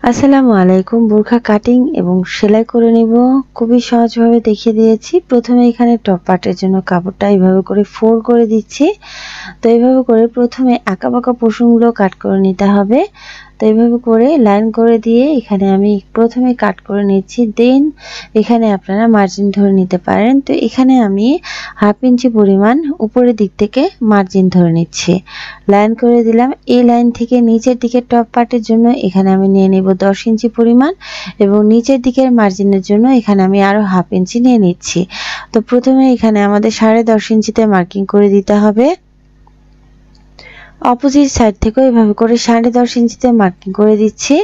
আসসালামু আলাইকুম। বোরখা কাটিং এবং সেলাই করে নিব খুবই সহজভাবে দেখিয়ে দিয়েছি। প্রথমে এখানে টপ পার্টের জন্য কাপড়টা এইভাবে করে ফোল্ড করে দিচ্ছি। তো এইভাবে করে প্রথমে আঁকাবাঁকা পোর্শনগুলো কাট করে নিতে হবে। তো এইভাবে করে লাইন করে দিয়ে এখানে আমি প্রথমে কাট করে নিচ্ছি, দেন এখানে আপনারা মার্জিন ধরে নিতে পারেন। তো এখানে আমি 1/2 ইঞ্চি পরিমাণ উপরের দিক থেকে মার্জিন ধরে নিচ্ছি, লাইন করে দিলাম। এই লাইন থেকে নিচের দিকে টপ পার্টের জন্য এখানে আমি নিয়ে নেব 10 ইঞ্চি পরিমাণ এবং নিচের দিকের মার্জিনের জন্য এখানে আমি আরো 1/2 ইঞ্চি নিয়ে নিচ্ছি। তো প্রথমে এখানে আমাদের 10.5 ইঞ্চিতে মার্কিং করে দিতে হবে। অপোজিট সাইড থেকে এভাবে করে 10.5 ইঞ্চিতে মার্কিং করে দিচ্ছি।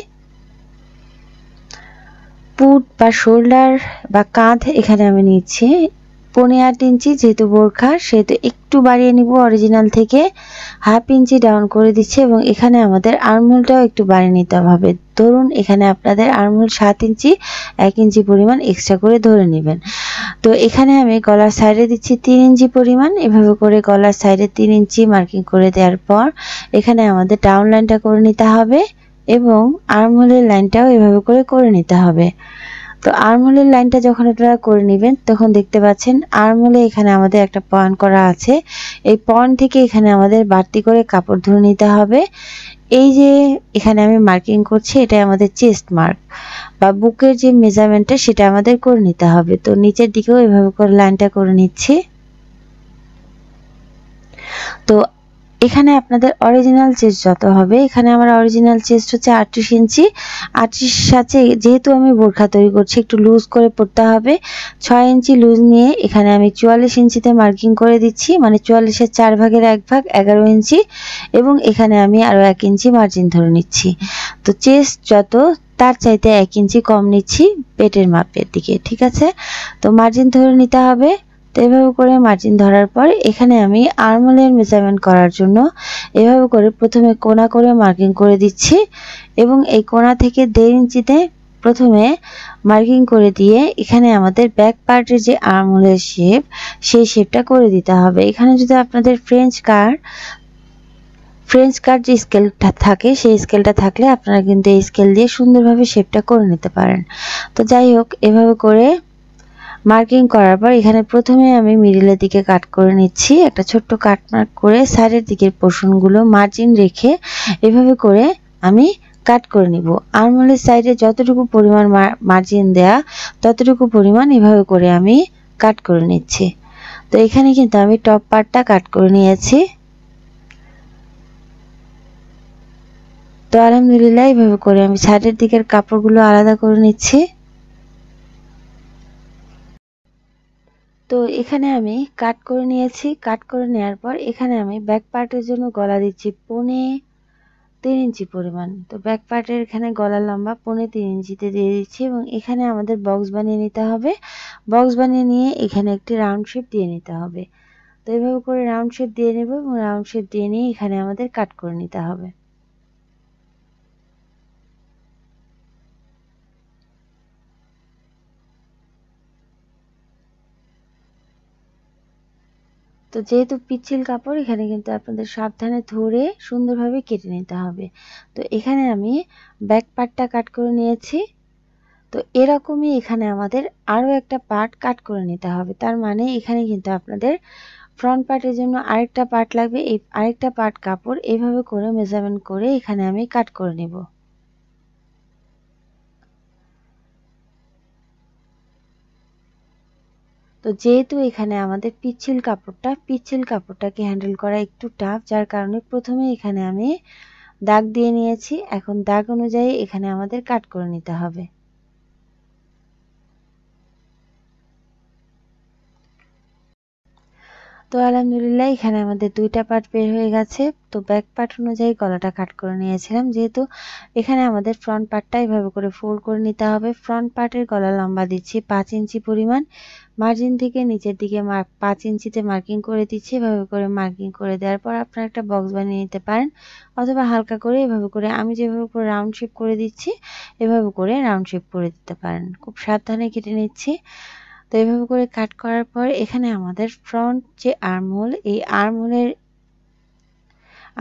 পুট বা শোল্ডার বা কাঁধ এখানে আমি নিচ্ছি 15.8 ইঞ্চি, যেহেতু বোরখা সেহেতু একটু বাড়িয়ে নিব অরিজিনাল থেকে, 1/2 ইঞ্চি ডাউন করে দিচ্ছি এবং এখানে আমাদের আর্মহোলটাও একটু বাড়িয়ে নিতে হবে। ধরুন এখানে আপনাদের আর্মহোল 7 ইঞ্চি, 1 ইঞ্চি পরিমাণ এক্সট্রা করে ধরে নেবেন। তো এখানে আমি গলার সাইডে দিচ্ছি 3 ইঞ্চি পরিমাণ। এভাবে করে গলার সাইডে 3 ইঞ্চি মার্কিং করে দেওয়ার পর এখানে আমাদের ডাউন লাইনটা করে নিতে হবে এবং আর্মহোলের লাইনটাও এভাবে করে নিতে হবে। তো আর্মহোলের লাইনটা যখন আপনারা করে নেবেন তখন দেখতে পাচ্ছেন আর্মহোলে এখানে আমাদের একটা পয়েন্ট করা আছে। এই পয়েন্ট থেকে এখানে আমাদের বাড়তি করে কাপড় ধরে নিতে হবে। এই যে এখানে আমি মার্কিং করছি, এটা আমাদের চেস্ট মার্ক বা বুকের যে মেজারমেন্টটা সেটা আমাদের করে নিতে হবে। তো নিচের দিকেও এভাবে করে লাইনটা করে নিচ্ছি। তো এখানে আপনাদের অরিজিনাল চেস্ট যত হবে, এখানে আমার অরিজিনাল চেস্ট হচ্ছে 38 ইঞ্চি। 38 সাথে যেহেতু আমি বোরখা তৈরি করছি একটু লুজ করে পড়তে হবে। 6 ইঞ্চি লুজ নিয়ে এখানে আমি 44 ইঞ্চিতে মার্কিং করে দিচ্ছি, মানে 44-এর 4 ভাগের 1 ভাগ 11 ইঞ্চি এবং এখানে আমি আরো 1 ইঞ্চি মার্জিন ধরে নিচ্ছি। তো চেস্ট যত তার চাইতে 1 ইঞ্চি কম নিচ্ছি পেটের মাপের দিকে, ঠিক আছে? তো মার্জিন ধরে নিতে হবে। তো এভাবে করে মার্জিন ধরার পর এখানে আমি আর্মহোলের মেজারমেন্ট করার জন্য এভাবে করে প্রথমে কোণা করে মার্কিং করে দিচ্ছি এবং এই কোণা থেকে 1.5 ইঞ্চিতে প্রথমে মার্কিং করে দিয়ে এখানে আমাদের ব্যাক পার্টের যে আর্মহোলের শেপ সেই শেপটা করে দিতে হবে। এখানে যদি আপনাদের ফ্রেঞ্চ কাট যে স্কেলটা থাকে সেই স্কেলটা থাকলে আপনারা কিন্তু এই স্কেল দিয়ে সুন্দরভাবে শেপটা করে নিতে পারেন। তো যাই হোক, এভাবে করে মার্কিং করার পর এখানে প্রথমে আমি মিডিলের দিকে কাট করে নিচ্ছি, একটা ছোট্ট কাট মার্ক করে সাইডের দিকের পোর্শনগুলো মার্জিন রেখে এভাবে করে আমি কাট করে নিব। আর্মহোলের সাইডে যতটুকু পরিমাণ মার্জিন দেয়া ততটুকু পরিমাণ এভাবে করে আমি কাট করে নিচ্ছি। তো এখানে কিন্তু আমি টপ পার্টটা কাট করে নিয়েছি। তো আলহামদুলিল্লাহ এভাবে করে আমি সাইডের দিকের কাপড়গুলো আলাদা করে নিচ্ছি। তো এখানে আমি কাট করে নিয়েছি। কাট করে নেওয়ার পর এখানে আমি ব্যাক পার্টের জন্য গলা দিচ্ছি 3.25 ইঞ্চি পরিমাণ। তো ব্যাক পার্টের এখানে গলার লম্বা 3.25 ইঞ্চিতে দিয়ে দিচ্ছি এবং এখানে আমাদের বক্স বানিয়ে নিতে হবে। বক্স বানিয়ে নিয়ে এখানে একটি রাউন্ড শেপ দিয়ে নিতে হবে। তো এইভাবে করে রাউন্ড শেপ দিয়ে নেব এবং রাউন্ড শেপ দিয়ে নিয়ে এখানে আমাদের কাট করে নিতে হবে। তো যেহেতু পিচ্ছিল কাপড় এখানে কিন্তু আপনাদের সাবধানে ধরে সুন্দরভাবে কেটে নিতে হবে। তো এখানে আমি ব্যাক পার্টটা কাট করে নিয়েছি। তো এরকমই এখানে আমাদের আরো একটা পার্ট কাট করে নিতে হবে। তার মানে এখানে কিন্তু আপনাদের ফ্রন্ট পার্টের জন্য আরেকটা পার্ট লাগবে। এই আরেকটা পার্ট কাপড় এইভাবে করে মেজারমেন্ট করে এখানে আমি কাট করে নেব। তো যেহেতু এখানে আমাদের পিচ্ছিল কাপড়টাকে হ্যান্ডেল করা একটু টাফ, যার কারণে প্রথমে এখানে আমি দাগ দিয়ে নিয়েছি। এখন দাগ অনুযায়ী এখানে আমাদের কাট করে নিতে হবে। তো আলহামদুলিল্লাহ এখানে আমাদের দুইটা পার্ট বের হয়ে গেছে। তো ব্যাক পার্ট অনুযায়ী গলাটা কাট করে নিয়েছিলাম। যেহেতু এখানে আমাদের ফ্রন্ট পার্টটা এইভাবে করে ফোল্ড করে নিতে হবে। ফ্রন্ট পার্টের গলা লম্বা দিচ্ছি 5 ইঞ্চি পরিমাণ। মার্জিন থেকে নিচের দিকে 5 ইঞ্চিতে মার্কিং করে দিচ্ছি। এভাবে করে মার্কিং করে দেওয়ার পর আপনারা একটা বক্স বানিয়ে নিতে পারেন অথবা হালকা করে এভাবে করে আমি যেভাবে করে রাউন্ড শেপ করে দিচ্ছি এভাবে করে রাউন্ড শেপ করে দিতে পারেন। খুব সাবধানে কেটে নিচ্ছি। তো এভাবে করে কাট করার পর এখানে আমাদের ফ্রন্ট যে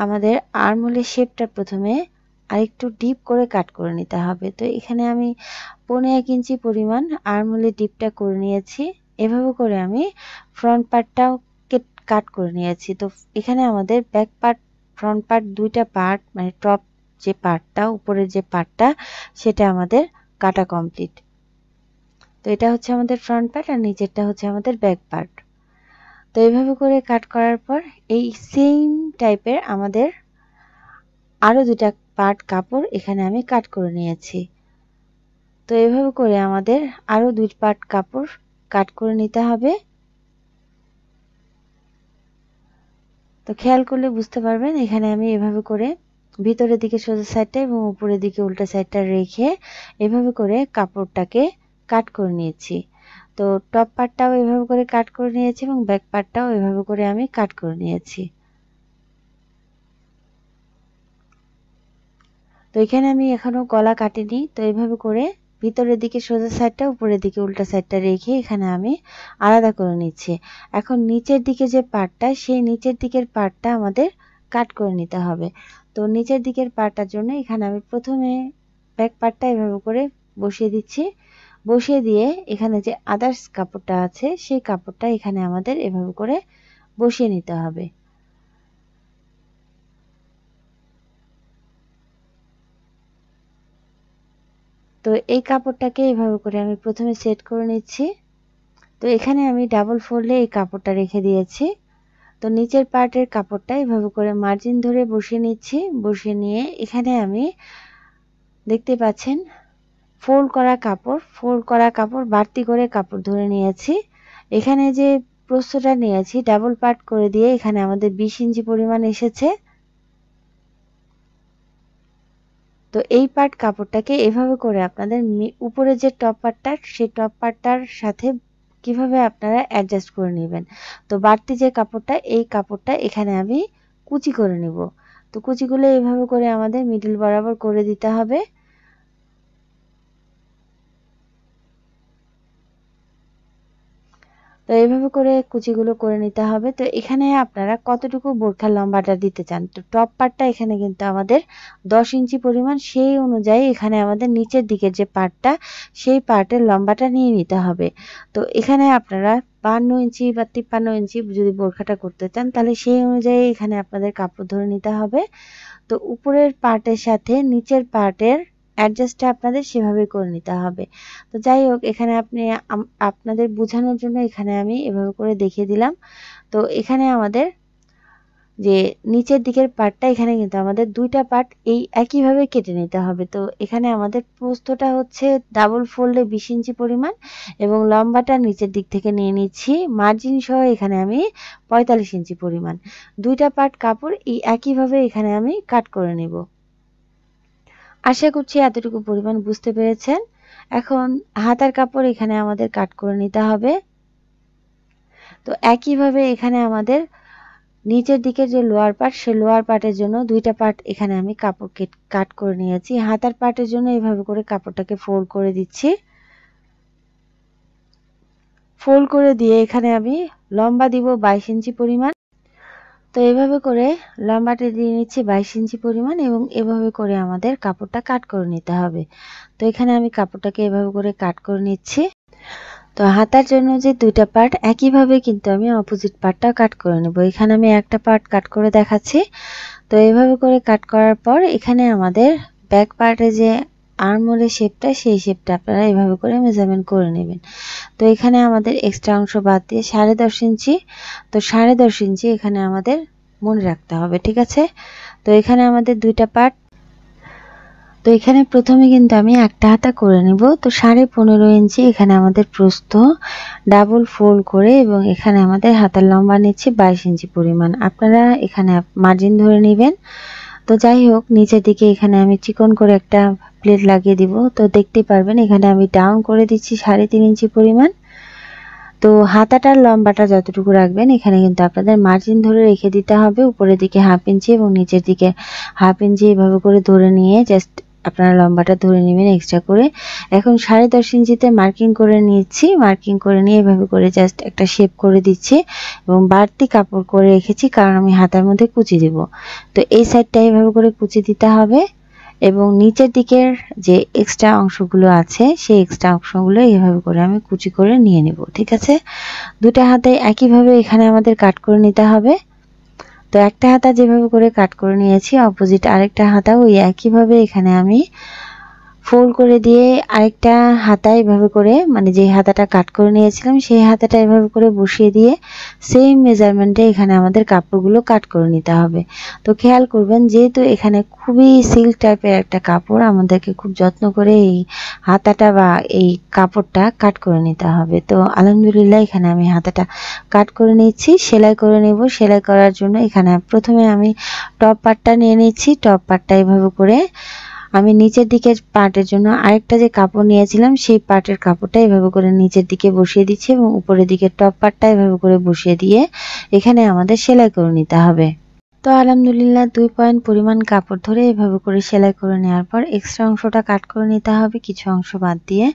আমাদের আর্মহোলের শেপটা প্রথমে আর একটু ডিপ করে কাট করে নিতে হবে। তো এখানে আমি 1.5 ইঞ্চি পরিমাণ আর্মহোলের ডিপটা করে নিয়েছি। এভাবে করে আমি ফ্রন্ট পার্টটাও কাট করে নিয়েছি। তো এখানে আমাদের ব্যাক পার্ট ফ্রন্ট পার্ট দুইটা পার্ট মানে টপ যে পার্টটা উপরের যে পার্টটা সেটা আমাদের কাটা কমপ্লিট। তো এটা হচ্ছে আমাদের ফ্রন্ট পার্ট আর নিচেরটা হচ্ছে আমাদের ব্যাক পার্ট। তো এইভাবে করে কাট করার পর এই সেম টাইপের আমাদের আরো দুটা পার্ট কাপড় এখানে আমি কাট করে নিয়েছি। তো এভাবে করে আমাদের আরো দুই পার্ট কাপড় কাট করে নিতে হবে। তো খেয়াল করলে বুঝতে পারবেন এখানে আমি এভাবে করে ভিতরের দিকে সোজা সাইডটা এবং উপরের দিকে উল্টা সাইডটা রেখে এভাবে করে কাপড়টাকে কাট করে নিয়েছি। তো টপ পার্টটাও এভাবে করে কাট করে নিয়েছি এবং ব্যাক পার্টটাও এভাবে করে আমি কাট করে নিয়েছি। তো এখানে আমি এখনো গলা কাটিনি। তো এইভাবে করে ভিতরের দিকে সোজা সাইডটা উপরের দিকে উল্টা সাইডটা রেখে এখানে আমি আলাদা করে নিচ্ছি। এখন নিচের দিকে যে পার্টটা সেই নিচের দিকের পার্টটা আমাদের কাট করে নিতে হবে। তো নিচের দিকের পার্টটার জন্য এখানে আমি প্রথমে ব্যাক পার্টটা এভাবে করে বসিয়ে দিচ্ছি। বসিয়ে দিয়ে এখানে যে আদার্স কাপড়টা আছে সেই কাপড়টা এখানে আমাদের এভাবে করে বসিয়ে নিতে হবে। তো এই কাপড়টাকে এভাবে করে আমি প্রথমে সেট করে নিচ্ছি। তো এখানে আমি ডাবল ফোল্ডে এই কাপড়টা রেখে দিয়েছি। তো নিচের পার্টের কাপড়টা এভাবে করে মার্জিন ধরে বসিয়ে নিচ্ছি। বসিয়ে নিয়ে এখানে আমি দেখতে পাচ্ছেন ফোল্ড করা কাপড় বাড়তি করে কাপড় ধরে নিয়েছি। এখানে যে প্রস্থটা নিয়েছি ডাবল পার্ট করে দিয়ে এখানে আমাদের 20 ইঞ্চি পরিমাণ এসেছে। তো এই পার্ট কাপড়টাকে এভাবে করে আপনাদের উপরে যে টপ পার্টটা সেই টপ পার্টটার সাথে কিভাবে আপনারা অ্যাডজাস্ট করে নেবেন। তো বাড়তি যে কাপড়টা এই কাপড়টা এখানে আমি কুচি করে নিব। তো কুচিগুলো এভাবে করে আমাদের মিডল বরাবর করে দিতে হবে। তো এইভাবে করে কুচিগুলো করে নিতে হবে। তো এখানে আপনারা কতটুকু বোরখার লম্বাটা দিতে চান। তো টপ পার্টটা এখানে কিন্তু আমাদের 10 ইঞ্চি পরিমাণ, সেই অনুযায়ী এখানে আমাদের নিচের দিকের যে পার্টটা সেই পার্টের লম্বাটা নিয়ে নিতে হবে। তো এখানে আপনারা 52 ইঞ্চি বা 53 ইঞ্চি যদি বোরখাটা করতে চান তাহলে সেই অনুযায়ী এখানে আপনাদের কাপড় ধরে নিতে হবে। তো উপরের পার্টের সাথে নিচের পার্টের অ্যাডজাস্টটা আপনাদের সেভাবে করে নিতে হবে। তো যাই হোক এখানে আপনি আপনাদের বোঝানোর জন্য এখানে আমি এভাবে করে দেখিয়ে দিলাম। তো এখানে আমাদের যে নিচের দিকের পার্টটা এখানে কিন্তু আমাদের দুইটা পার্ট এই একইভাবে কেটে নিতে হবে। তো এখানে আমাদের প্রস্থটা হচ্ছে ডাবল ফোল্ডে 20 ইঞ্চি পরিমাণ এবং লম্বাটা নিচের দিক থেকে নিয়ে নিচ্ছি মার্জিন সহ এখানে আমি 45 ইঞ্চি পরিমাণ। দুইটা পার্ট কাপড় এই একইভাবে এখানে আমি কাট করে নেব। আশা করছি এতটুকু পরিমাণ বুঝতে পেরেছেন। এখন হাতার কাপড় এখানে আমাদের কাট করে নিতে হবে। তো একইভাবে এখানে আমাদের নিচের দিকের যে লোয়ার পার্ট সেই লোয়ার পার্টের জন্য দুইটা পার্ট এখানে আমি কাপড় কাট করে নিয়েছি। হাতার পার্টের জন্য এইভাবে করে কাপড়টাকে ফোল্ড করে দিচ্ছি। ফোল্ড করে দিয়ে এখানে আমি লম্বা দিব 22 ইঞ্চি পরিমাণ। তো এভাবে করে লম্বাটা দিয়ে নিচ্ছি 22 ইঞ্চি পরিমাণ এবং এভাবে করে আমাদের কাপড়টা কাট করে নিতে হবে। তো এখানে আমি কাপড়টাকে এভাবে করে কাট করে নিচ্ছি। তো হাতার জন্য যে দুইটা পার্ট একইভাবে কিন্তু আমি অপোজিট পার্টটা কাট করে নেব। এখানে আমি একটা পার্ট কাট করে দেখাচ্ছি। তো এইভাবে করে কাট করার পর এখানে আমাদের ব্যাক পার্টে যে আর্মহোলের শেপটা সেই শেপটা আপনারা এভাবে করে মেজারমেন্ট করে নেবেন। তো এখানে আমাদের এক্সট্রা অংশ বাদ দিয়ে 10.5 ইঞ্চি, তো 10.5 ইঞ্চি এখানে আমাদের মনে রাখতে হবে, ঠিক আছে। তো এখানে আমাদের দুইটা পার্ট, তো এখানে প্রথমে কিন্তু আমি একটা হাতা করে নিব। তো 15.5 ইঞ্চি এখানে আমাদের প্রস্থ, ডাবল ফোল্ড করে এবং এখানে আমাদের হাতার লম্বা নিচ্ছি 22 ইঞ্চি পরিমাণ। আপনারা এখানে মার্জিন ধরে নেবেন। তো যাই হোক নিচের দিকে এখানে আমি চিকন করে একটা প্লেট লাগিয়ে দিব। তো দেখতে পারবেন এখানে আমি ডাউন করে দিচ্ছি 3.5 ইঞ্চি পরিমাণ। তো হাতাটার লম্বাটা যতটুকু রাখবেন এখানে কিন্তু আপনাদের মার্জিন ধরে রেখে দিতে হবে। উপরের দিকে 1/2 ইঞ্চি এবং নিচের দিকে 1/2 ইঞ্চি এভাবে করে ধরে নিয়ে জাস্ট আপনারা লম্বাটা ধরে নেবেন এক্সট্রা করে। এখন 10.5 ইঞ্চিতে মার্কিং করে নিচ্ছি। মার্কিং করে নিয়ে এভাবে করে জাস্ট একটা শেপ করে দিচ্ছি এবং বাড়তি কাপড় করে রেখেছি কারণ আমি হাতার মধ্যে কুচি দিব। তো এই সাইডটা এভাবে করে কুচি দিতে হবে এবং নিচের দিকের যে এক্সট্রা অংশগুলো আছে সেই এক্সট্রা অংশগুলো এইভাবে করে আমি কুচি করে নিয়ে নেব। ঠিক আছে, দুটো হাতে একইভাবে এখানে আমাদের কাট করে নিতে হবে। তো একটা হাতা যেভাবে করে কাট করে নিয়েছি, অপোজিট আরেকটা হাতা ওই একইভাবে এখানে আমি ফোল্ড করে দিয়ে আরেকটা হাতা এভাবে করে, মানে যে হাতাটা কাট করে নিয়েছিলাম সেই হাতাটা এভাবে করে বসিয়ে দিয়ে সেম মেজারমেন্টে এখানে আমাদের কাপড়গুলো কাট করে নিতে হবে। তো খেয়াল করবেন, যেহেতু এখানে খুবই সিল্ক টাইপের একটা কাপড়, আমাদেরকে খুব যত্ন করে এই হাতাটা বা এই কাপড়টা কাট করে নিতে হবে। তো আলহামদুলিল্লাহ এখানে আমি হাতাটা কাট করে নিচ্ছি, সেলাই করে নেব। সেলাই করার জন্য এখানে প্রথমে আমি টপ পার্টটা নিয়ে নিচ্ছি। টপ পার্টটা এভাবে করে আমি নিচের দিকের পার্টের জন্য আরেকটা যে কাপড় নিয়েছিলাম সেই পার্টের কাপড়টা এভাবে করে নিচের দিকে বসিয়ে দিচ্ছি এবং উপরের দিকে টপ পার্টটা এভাবে করে বসিয়ে দিয়ে এখানে আমাদের সেলাই করে নিতে হবে। তো আলহামদুলিল্লাহ 2 পয়েন্ট পরিমাণ কাপড় ধরে এভাবে করে সেলাই করে নেওয়ার পর এক্সট্রা অংশটা কাট করে নিতে হবে কিছু অংশ বাদ দিয়ে।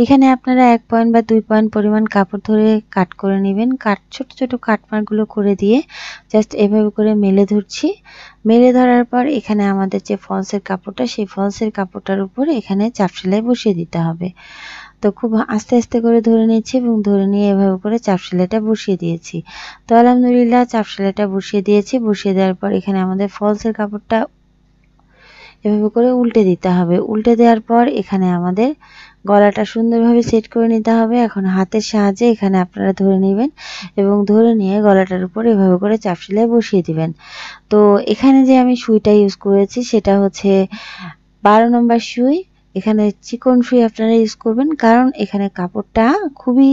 এখানে আপনারা 1 পয়েন্ট বা 2 পয়েন্ট পরিমাণ কাপড় ধরে কাট করে নেবেন। ছোট ছোট কাটমার্কগুলো করে দিয়ে জাস্ট এভাবে করে মেলে ধরছি। মেলে ধরার পর এখানে আমাদের যে ফলসের কাপড়টা, সেই ফলসের কাপড়টার উপর এখানে চাপ সেলাই বসিয়ে দিতে হবে। তো খুব আস্তে আস্তে করে ধরে নিচ্ছি এবং ধরে নিয়ে এভাবে করে চাপ সেলাইটা বসিয়ে দিয়েছি। তো আলহামদুলিল্লাহ চাপ সেলাইটা বসিয়ে দিয়েছি। বসিয়ে দেওয়ার পর এখানে আমাদের ফলসের কাপড়টা এভাবে করে উল্টে দিতে হবে। উল্টে দেওয়ার পর এখানে আমাদের গলাটা সুন্দরভাবে সেট করে নিতে হবে। এখন হাতের সাহায্যে এখানে আপনারা ধরে নেবেন এবং ধরে নিয়ে গলাটার উপর এভাবে করে চাপ সেলাই বসিয়ে দিবেন। তো এখানে যে আমি সুইটা ইউজ করেছি সেটা হচ্ছে 12 নম্বর সুই। এখানে চিকন সুই আপনারা ইউজ করবেন, কারণ এখানে কাপড়টা খুবই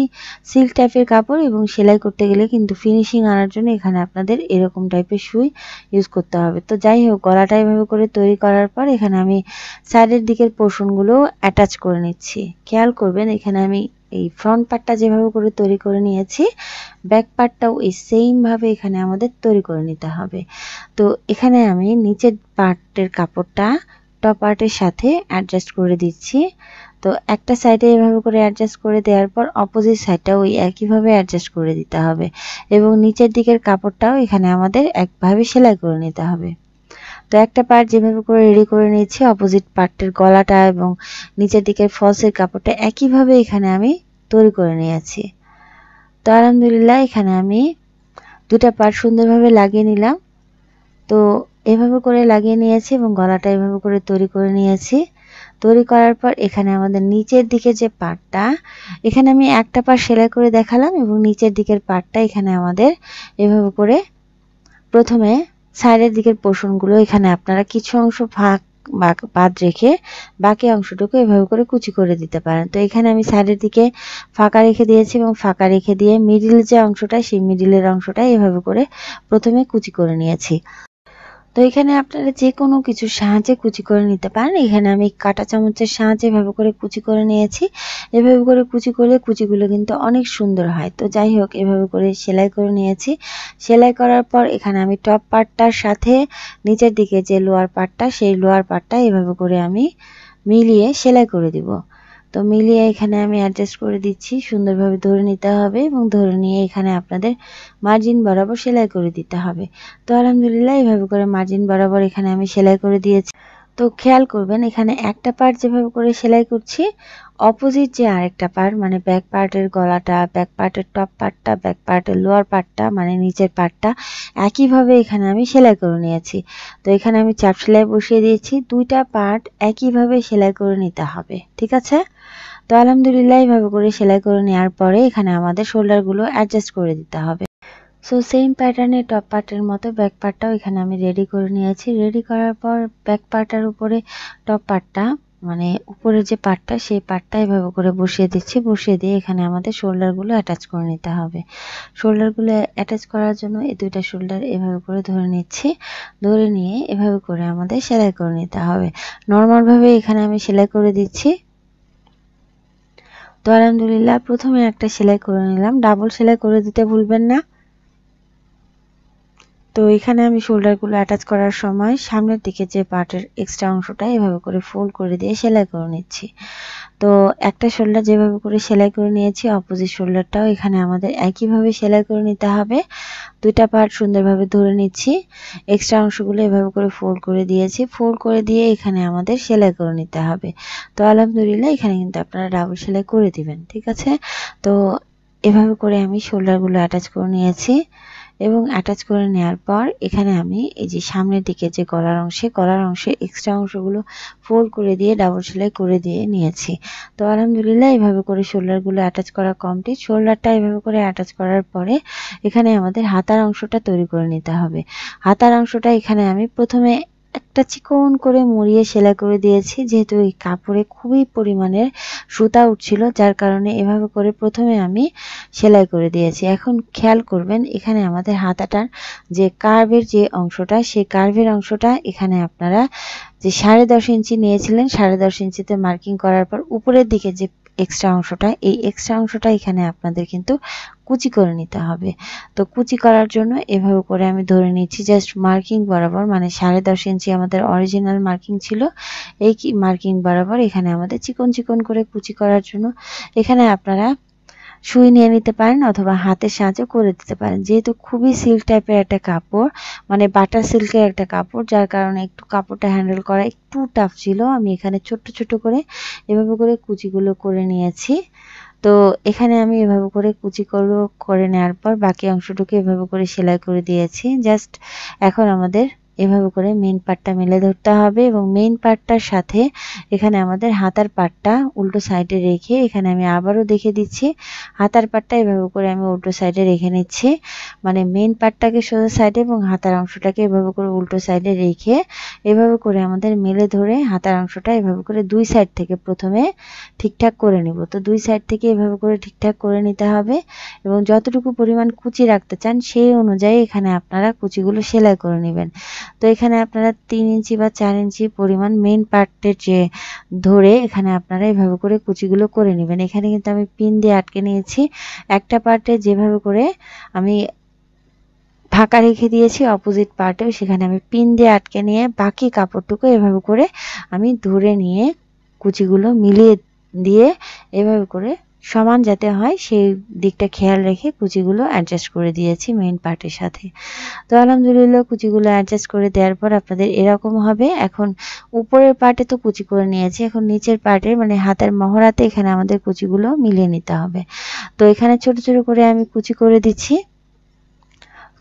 সিল্ক টাইপের কাপড় এবং সেলাই করতে গেলে কিন্তু ফিনিশিং আনার জন্য এখানে আপনাদের এরকম টাইপের সুই ইউজ করতে হবে। তো যাই হোক, গলাটা এভাবে করে তৈরি করার পর এখানে আমি সাইডের দিকের পোর্শনগুলো অ্যাটাচ করে নিচ্ছি। খেয়াল করবেন, এখানে আমি এই ফ্রন্ট পার্টটা যেভাবে করে তৈরি করে নিয়েছি, ব্যাক পার্টটাও এই সেম ভাবে এখানে আমাদের তৈরি করে নিতে হবে। তো এখানে আমি নিচের পার্টের কাপড়টা টপ পার্টের সাথে অ্যাডজাস্ট করে দিচ্ছি। তো একটা সাইডে এভাবে করে অ্যাডজাস্ট করে দেওয়ার পর অপোজিট সাইডটাও ওই একইভাবে অ্যাডজাস্ট করে দিতে হবে এবং নিচের দিকের কাপড়টাও এখানে আমাদের একভাবে সেলাই করে নিতে হবে। তো একটা পার্ট যেভাবে করে রেডি করে নিয়েছি, অপোজিট পার্টের গলাটা এবং নিচের দিকের ফলসের কাপড়টা একইভাবে এখানে আমি তৈরি করে নিয়েছি। তো আলহামদুলিল্লাহ এখানে আমি দুটা পার্ট সুন্দরভাবে লাগিয়ে নিলাম। তো এভাবে করে লাগিয়ে নিয়েছি এবং গলাটা এভাবে করে তৈরি করে নিয়েছি। তৈরি করার পর এখানে আমাদের নিচের দিকে যে পার্টটা, এখানে আমি একটা পার্ট সেলাই করে দেখালাম এবং নিচের দিকের পার্টটা এখানে আমাদের এভাবে করে প্রথমে সাইডের দিকের পোর্শনগুলো এখানে আপনারা কিছু অংশ ফাঁক বাদ রেখে বাকি অংশটুকু এভাবে করে কুচি করে দিতে পারেন। তো এখানে আমি সাইডের দিকে ফাঁকা রেখে দিয়েছি এবং ফাঁকা রেখে দিয়ে মিডিল যে অংশটা, সেই মিডিলের অংশটা এভাবে করে প্রথমে কুচি করে নিয়েছি। তো এখানে আপনারা যে কোনো কিছুর সাহায্যে কুচি করে নিতে পারেন। এখানে আমি কাঁটা চামচের সাহায্যে এভাবে করে কুচি করে নিয়েছি। এভাবে করে কুচি করলে কুচিগুলো কিন্তু অনেক সুন্দর হয়। তো যাই হোক, এভাবে করে সেলাই করে নিয়েছি। সেলাই করার পর এখানে আমি টপ পার্টটার সাথে নিচের দিকে যে লোয়ার পার্টটা, সেই লোয়ার পার্টটা এভাবে করে আমি মিলিয়ে সেলাই করে দিব। তো মিলিয়ে এখানে আমি অ্যাডজাস্ট করে দিচ্ছি। সুন্দরভাবে ধরে নিতে হবে এবং ধরে নিয়ে এখানে আপনাদের মার্জিন বরাবর সেলাই করে দিতে হবে। তো আলহামদুলিল্লাহ এভাবে করে মার্জিন বরাবর এখানে আমি সেলাই করে দিয়েছি। তো খেয়াল করবেন, এখানে একটা পার্ট যেভাবে করে সেলাই করছি, অপোজিট যে আরেকটা পার্ট, মানে ব্যাক পার্টের গলাটা, ব্যাক পার্টের টপ পার্টটা, ব্যাক পার্টের লোয়ার পার্টটা, মানে নিচের পার্টটা একইভাবে এখানে আমি সেলাই করে নিয়েছি। তো এখানে আমি চাপ সেলাই বসিয়ে দিয়েছি। দুইটা পার্ট একইভাবে সেলাই করে নিতে হবে। ঠিক আছে? তো আলহামদুলিল্লাহ এইভাবে করে সেলাই করে নেওয়ার পরে এখানে আমাদের শোল্ডারগুলো অ্যাডজাস্ট করে দিতে হবে। সো সেম প্যাটার্নে টপ পার্টের মতো ব্যাক পার্টটাও এখানে আমি রেডি করে নিয়েছি। রেডি করার পর ব্যাক পার্টের উপরে টপ পার্টটা, মানে উপরের যে পার্টটা, সেই পার্টটা এভাবে করে বসিয়ে দিচ্ছি। বসিয়ে দিয়ে এখানে আমাদের শোল্ডারগুলো অ্যাটাচ করে নিতে হবে। শোল্ডারগুলো অ্যাটাচ করার জন্য এই দুইটা শোল্ডার এভাবে করে ধরে নিচ্ছি। ধরে নিয়ে এভাবে করে আমাদের সেলাই করে নিতে হবে। নর্মালভাবে এখানে আমি সেলাই করে দিচ্ছি। তো আলহামদুলিল্লাহ প্রথমে একটা সেলাই করে নিলাম। ডাবল সেলাই করে দিতে ভুলবেন না। তো এখানে আমি শোল্ডারগুলো অ্যাটাচ করার সময় সামনের দিকে যে পার্টের এক্সট্রা অংশটা এভাবে করে ফোল্ড করে দিয়ে সেলাই করে নিচ্ছি। তো তো একটা শোল্ডার যেভাবে করে সেলাই করে নিয়েছি, অপোজিট শোল্ডারটাও এখানে আমাদের একইভাবে সেলাই করে নিতে হবে। দুইটা পার্ট সুন্দরভাবে ধরে নিচ্ছি, এক্সট্রা অংশগুলো এভাবে করে ফোল্ড করে দিয়েছি, ফোল্ড করে দিয়ে এখানে আমাদের সেলাই করে নিতে হবে। তো আলহামদুলিল্লাহ এখানে কিন্তু আপনারা ডাবল সেলাই করে দিবেন, ঠিক আছে। তো এভাবে করে আমি শোল্ডারগুলো অ্যাটাচ করে নিয়েছি এবং অ্যাটাচ করে নেওয়ার পর এখানে আমি এই যে সামনের দিকে যে গলার অংশে এক্সট্রা অংশগুলো ফোল্ড করে দিয়ে ডাবল সেলাই করে দিয়ে নিয়েছি। তো আলহামদুলিল্লাহ এভাবে করে শোল্ডারগুলো অ্যাটাচ করা কমপ্লিট। শোল্ডারটা এভাবে করে অ্যাটাচ করার পরে এখানে আমাদের হাতার অংশটা তৈরি করে নিতে হবে। হাতার অংশটা এখানে আমি প্রথমে একটা চিকন করে মুড়িয়ে সেলাই করে দিয়েছি, যেহেতু এই কাপড়ে খুবই পরিমাণের সুতা উঠছিল, যার কারণে এভাবে করে প্রথমে আমি সেলাই করে দিয়েছি। এখন খেয়াল করবেন এখানে আমাদের হাতাটার যে কার্ভের যে অংশটা, সেই কার্ভের অংশটা এখানে আপনারা যে 10.5 ইঞ্চি নিয়েছিলেন, 10.5 ইঞ্চিতে মার্কিং করার পর উপরের দিকে যে এক্সট্রা অংশটা, এই এক্সট্রা অংশটা এখানে আপনাদের কিন্তু কুচি করে নিতে হবে। তো কুচি করার জন্য এভাবে করে আমি ধরে নিচ্ছি জাস্ট মার্কিং বরাবর, মানে 10.5 ইঞ্চি আমাদের অরিজিনাল মার্কিং ছিল, এই মার্কিং বরাবর এখানে আমাদের চিকন চিকন করে কুচি করার জন্য এখানে আপনারা সুই নিয়ে নিতে পারেন অথবা হাতের সাহায্যে করে দিতে পারেন। যেহেতু খুবই সিল্ক টাইপের একটা কাপড়, মানে বাটার সিল্কের একটা কাপড়, যার কারণে একটু কাপড়টা হ্যান্ডেল করা একটু টাফ ছিল। আমি এখানে ছোট্ট ছোট করে এভাবে করে কুচিগুলো করে নিয়েছি। তো এখানে আমি এভাবে করে কুচিগুলো করে নেওয়ার পর বাকি অংশটুকু এভাবে করে সেলাই করে দিয়েছি। জাস্ট এখন আমাদের এভাবে করে মেইন পার্টটা মেলে ধরতে হবে এবং মেইন পার্টটার সাথে এখানে আমাদের হাতার পার্টটা উল্টো সাইডে রেখে এখানে আমি আবারও দেখে দিচ্ছি, হাতার পার্টটা এভাবে করে আমি উল্টো সাইডে রেখে নিচ্ছি, মানে মেইন পার্টটাকে সোজা সাইডে এবং হাতার অংশটাকে এভাবে করে উল্টো সাইডে রেখে এভাবে করে আমাদের মেলে ধরে হাতার অংশটা এভাবে করে দুই সাইড থেকে প্রথমে ঠিকঠাক করে নিব। তো দুই সাইড থেকে এভাবে করে ঠিকঠাক করে নিতে হবে এবং যতটুকু পরিমাণ কুচি রাখতে চান সেই অনুযায়ী এখানে আপনারা কুচিগুলো সেলাই করে নেবেন। তো এখানে আপনারা 3 ইঞ্চি বা 4 ইঞ্চি পরিমাণ মেইন পার্টের যে ধরে এখানে আপনারা এভাবে করে কুচিগুলো করে নেবেন। এখানে কিন্তু আমি পিন দিয়ে আটকে নিয়েছি, একটা পার্টে যেভাবে করে আমি ফাঁকা রেখে দিয়েছি অপোজিট পার্টেও সেখানে আমি পিন দিয়ে আটকে নিয়ে বাকি কাপড়টুকু এভাবে করে আমি ধরে নিয়ে কুচিগুলো মিলিয়ে দিয়ে এভাবে করে সমান যাতে হয় সেই দিকটা খেয়াল রেখে কুচিগুলো অ্যাডজাস্ট করে দিয়েছি মেইন পার্টের সাথে। তো আলহামদুলিল্লাহ কুচিগুলো অ্যাডজাস্ট করে দেওয়ার পর আপনাদের এরকম হবে। এখন উপরের পার্টে তো কুচি করে নিয়েছি, এখন নিচের পার্টের মানে হাতের মহড়াতে এখানে আমাদের কুচিগুলো মিলিয়ে নিতে হবে। তো এখানে ছোট ছোট করে আমি কুচি করে দিচ্ছি।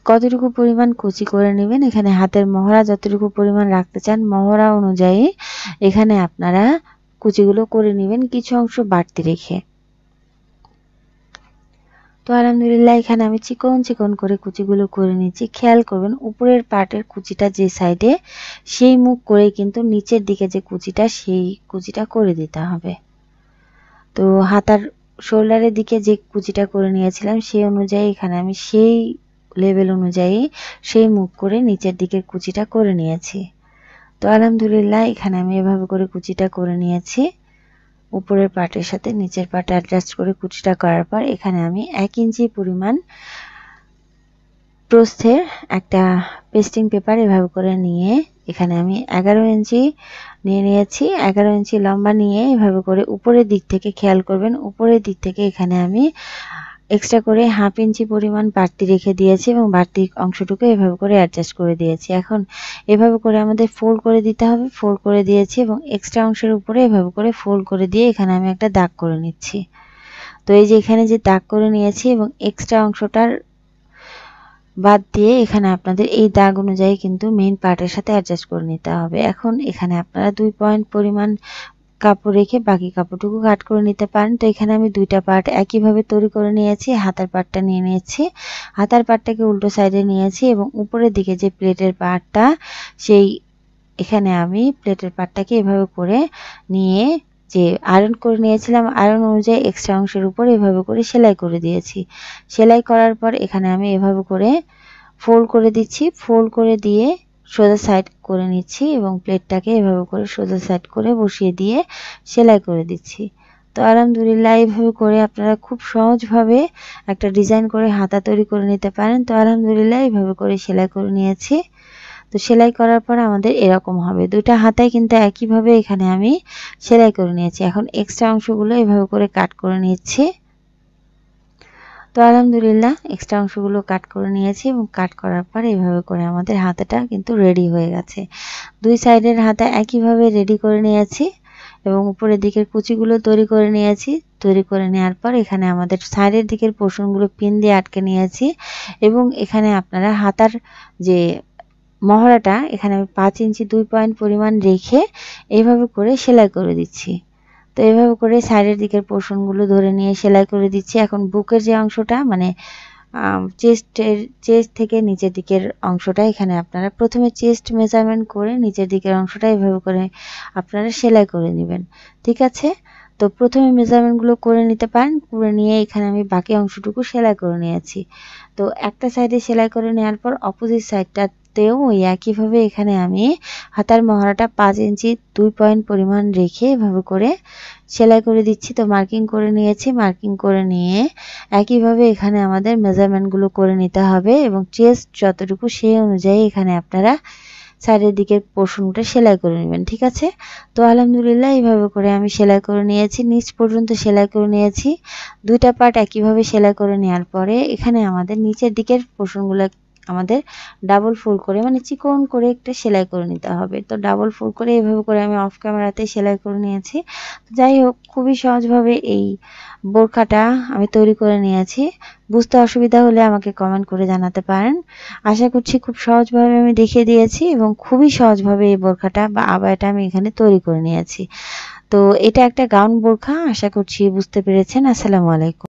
কতটুকু পরিমাণ কুচি করে নেবেন, এখানে হাতের মহড়া যতটুকু পরিমাণ রাখতে চান মহড়া অনুযায়ী এখানে আপনারা কুচিগুলো করে নেবেন, কিছু অংশ বাড়তি রেখে। তো আলহামদুলিল্লাহ এখানে আমি চিকন চিকন করে কুচিগুলো করে নিচ্ছি। খেয়াল করবেন উপরের পার্টের কুচিটা যে সাইডে সেই মুখ করে কিন্তু নিচের দিকে যে কুচিটা সেই কুচিটা করে দিতে হবে। তো হাতার শোল্ডারের দিকে যে কুচিটা করে নিয়েছিলাম সেই অনুযায়ী এখানে আমি সেই লেভেল অনুযায়ী সেই মুখ করে নিচের দিকের কুচিটা করে নিয়েছি। তো আলহামদুলিল্লাহ এখানে আমি এভাবে করে কুচিটা করে নিয়েছি। উপরের পার্টের সাথে নিচের পার্টে অ্যাডজাস্ট করে কুচিটা করার পর এখানে আমি 1 ইঞ্চি পরিমাণ প্রস্থের একটা পেস্টিং পেপার এভাবে করে নিয়ে এখানে আমি 11 ইঞ্চি নিয়েছি। 11 ইঞ্চি লম্বা নিয়ে এভাবে করে উপরের দিক থেকে খেয়াল করবেন, উপরের দিক থেকে এখানে আমি এক্সট্রা করে 1/2 ইঞ্চি পরিমাণ বাড়তি রেখে দিয়েছি এবং বাড়তি অংশটুকু এভাবে করে অ্যাডজাস্ট করে দিয়েছি। এখন এভাবে করে আমাদের ফোল্ড করে দিতে হবে, ফোল্ড করে দিয়েছি এবং এক্সট্রা অংশের উপরে এভাবে করে ফোল্ড করে দিয়ে এখানে আমি একটা দাগ করে নিচ্ছি। তো এই যে এখানে যে দাগ করে নিয়েছি এবং এক্সট্রা অংশটার বাদ দিয়ে এখানে আপনাদের এই দাগ অনুযায়ী কিন্তু মেইন পার্টের সাথে অ্যাডজাস্ট করে নিতে হবে। এখন এখানে আপনারা 2 পয়েন্ট পরিমাণ কাপড় রেখে বাকি কাপড়টুকু কাট করে নিতে পারেন। তো এখানে আমি দুইটা পার্ট একইভাবে তৈরি করে নিয়েছি। হাতার পার্টটা নিয়ে নিয়েছি, হাতার পার্টটাকে উল্টো সাইডে নিয়েছি এবং উপরের দিকে যে প্লেটের পার্টটা সেই এখানে আমি প্লেটের পার্টটাকে এভাবে করে নিয়ে যে আয়রন করে নিয়েছিলাম আয়রন অনুযায়ী এক্সট্রা অংশের উপর এভাবে করে সেলাই করে দিয়েছি। সেলাই করার পর এখানে আমি এভাবে করে ফোল্ড করে দিচ্ছি, ফোল্ড করে দিয়ে সোজা সাইড করে নিচ্ছি এবং প্লেটটাকে এভাবে করে সোজা সাইড করে বসিয়ে দিয়ে সেলাই করে দিচ্ছি। তো আলহামদুলিল্লাহ এইভাবে করে আপনারা খুব সহজভাবে একটা ডিজাইন করে হাতা তৈরি করে নিতে পারেন। তো আলহামদুলিল্লাহ এইভাবে করে সেলাই করে নিয়েছি। তো সেলাই করার পর আমাদের এরকম হবে। দুইটা হাতায় কিন্তু একইভাবে এখানে আমি সেলাই করে নিয়েছি। এখন এক্সট্রা অংশগুলো এভাবে করে কাট করে নিচ্ছি। তো আলহামদুলিল্লাহ এক্সট্রা অংশগুলো কাট করে নিয়েছি এবং কাট করার পর এইভাবে করে আমাদের হাতাটা কিন্তু রেডি হয়ে গেছে। দুই সাইডের হাতা একইভাবে রেডি করে নিয়েছি এবং উপরের দিকের কুচিগুলো তৈরি করে নিয়েছি। তৈরি করে নেওয়ার পর এখানে আমাদের সাইডের দিকের পোর্শনগুলো পিন দিয়ে আটকে নিয়েছি এবং এখানে আপনারা হাতার যে মহড়াটা এখানে আমি 5 ইঞ্চি 2 পয়েন্ট পরিমাণ রেখে এইভাবে করে সেলাই করে দিচ্ছি। তো এভাবে করে সাইডের দিকের পোর্শনগুলো ধরে নিয়ে সেলাই করে দিচ্ছি। এখন বুকের যে অংশটা মানে চেস্ট থেকে নিচের দিকের অংশটা এখানে আপনারা প্রথমে চেস্ট মেজারমেন্ট করে নিচের দিকের অংশটা এভাবে করে আপনারা সেলাই করে নেবেন। ঠিক আছে? তো প্রথমে মেজারমেন্টগুলো করে নিতে পারেন। করে নিয়ে এখানে আমি বাকি অংশটুকু সেলাই করে নিয়েছি। তো একটা সাইডে সেলাই করে নেওয়ার পর অপোজিট সাইডটাতেও ওই একইভাবে এখানে আমি হাতার মহড়াটা 5 ইঞ্চি 2 পয়েন্ট পরিমাণ রেখে এভাবে করে সেলাই করে দিচ্ছি। তো মার্কিং করে নিয়েছি। মার্কিং করে নিয়ে একইভাবে এখানে আমাদের মেজারমেন্টগুলো করে নিতে হবে এবং চেস্ট যতটুকু সেই অনুযায়ী এখানে আপনারা সাইডের দিকের পোর্শনটা সেলাই করে নেবেন। ঠিক আছে? তো আলহামদুলিল্লাহ এইভাবে করে আমি সেলাই করে নিয়েছি। নিচ পর্যন্ত সেলাই করে নিয়েছি। দুইটা পার্ট একইভাবে সেলাই করে নেওয়ার পরে এখানে আমাদের নিচের দিকের পোর্শনগুলো আমাদের ডাবল ফোল্ড করে মানে চিকন করে একটা সেলাই করে নিতে হবে। তো ডাবল ফোল্ড করে এভাবে করে আমি অফ ক্যামেরাতে সেলাই করে নিয়েছি। যাই হোক খুবই সহজভাবে এই বোরখাটা আমি তৈরি করে নিয়েছি। বুঝতে অসুবিধা হলে আমাকে কমেন্ট করে জানাতে পারেন। আশা করছি খুব সহজভাবে আমি দেখিয়ে দিয়েছি এবং খুবই সহজভাবে এই বোরখাটা বা আবায়াটা আমি এখানে তৈরি করে নিয়েছি। তো এটা একটা গাউন বোরখা। আশা করছি বুঝতে পেরেছেন। আসসালামু আলাইকুম।